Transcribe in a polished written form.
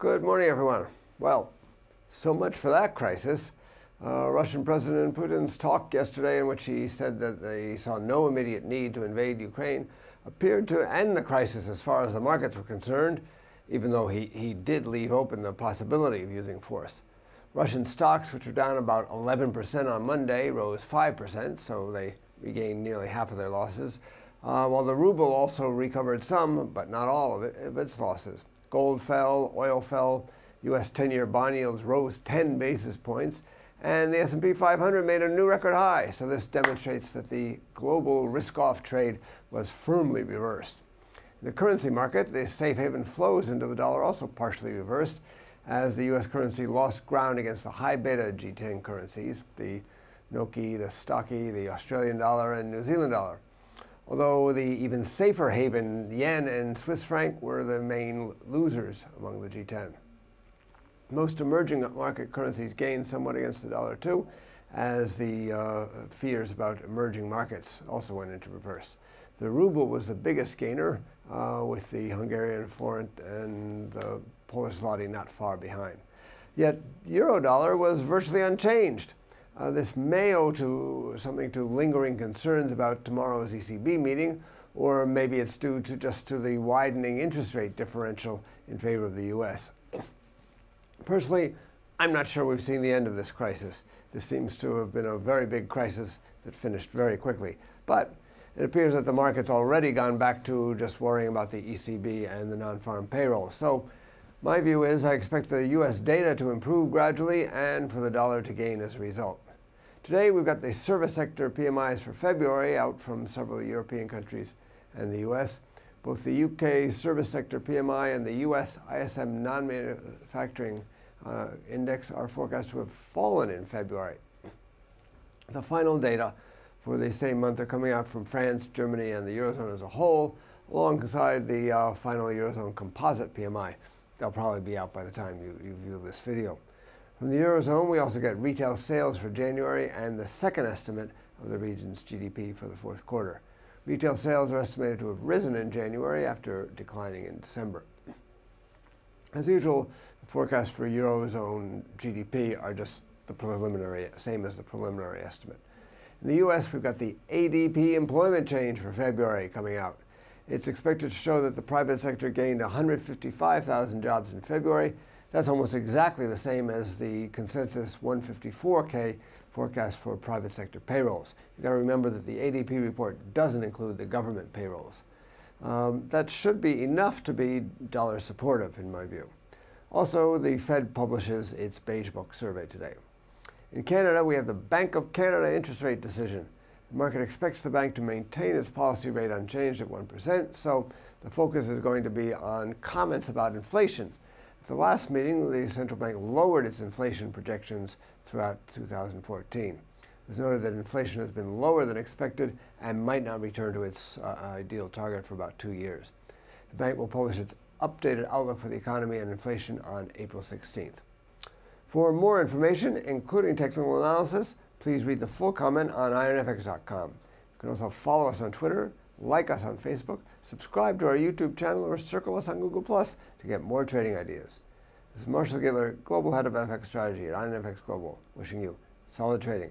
Good morning, everyone. Well, so much for that crisis. Russian President Putin's talk yesterday, in which he said that he saw no immediate need to invade Ukraine, appeared to end the crisis as far as the markets were concerned, even though he did leave open the possibility of using force. Russian stocks, which were down about 11% on Monday, rose 5%, so they regained nearly half of their losses, while the ruble also recovered some, but not all of its losses. Gold fell, oil fell, U.S. 10-year bond yields rose 10 basis points, and the S&P 500 made a new record high. So this demonstrates that the global risk-off trade was firmly reversed. In the currency market, the safe haven flows into the dollar also partially reversed, as the U.S. currency lost ground against the high beta G10 currencies, the Noki, the Stocky, the Australian dollar, and New Zealand dollar. Although the even safer haven yen and Swiss franc were the main losers among the G10. Most emerging market currencies gained somewhat against the dollar too, as the fears about emerging markets also went into reverse. The ruble was the biggest gainer, with the Hungarian forint and the Polish zloty not far behind. Yet euro-dollar was virtually unchanged. This may owe to something to lingering concerns about tomorrow's ECB meeting, or maybe it's due to just to the widening interest rate differential in favor of the U.S. Personally, I'm not sure we've seen the end of this crisis. This seems to have been a very big crisis that finished very quickly. But it appears that the market's already gone back to just worrying about the ECB and the non-farm payroll. So my view is I expect the U.S. data to improve gradually and for the dollar to gain as a result. Today we've got the service sector PMIs for February out from several European countries and the U.S. Both the UK service sector PMI and the U.S. ISM non-manufacturing index are forecast to have fallen in February. The final data for the same month are coming out from France, Germany, and the Eurozone as a whole, alongside the final Eurozone composite PMI. They'll probably be out by the time you view this video. From the Eurozone, we also get retail sales for January and the second estimate of the region's GDP for the fourth quarter. Retail sales are estimated to have risen in January after declining in December. As usual, the forecasts for Eurozone GDP are just the preliminary, same as the preliminary estimate. In the U.S., we've got the ADP employment change for February coming out. It's expected to show that the private sector gained 155,000 jobs in February. That's almost exactly the same as the consensus 154K forecast for private sector payrolls. You've got to remember that the ADP report doesn't include the government payrolls. That should be enough to be dollar supportive, in my view. Also, the Fed publishes its Beige Book survey today. In Canada, we have the Bank of Canada interest rate decision. The market expects the bank to maintain its policy rate unchanged at 1%, so the focus is going to be on comments about inflation. At the last meeting, the central bank lowered its inflation projections throughout 2014. It was noted that inflation has been lower than expected and might not return to its ideal target for about 2 years. The bank will publish its updated outlook for the economy and inflation on April 16th. For more information, including technical analysis, please read the full comment on IronFX.com. You can also follow us on Twitter, like us on Facebook, subscribe to our YouTube channel, or circle us on Google Plus to get more trading ideas. This is Marshall Gittler, Global Head of FX Strategy at IronFX Global, wishing you solid trading.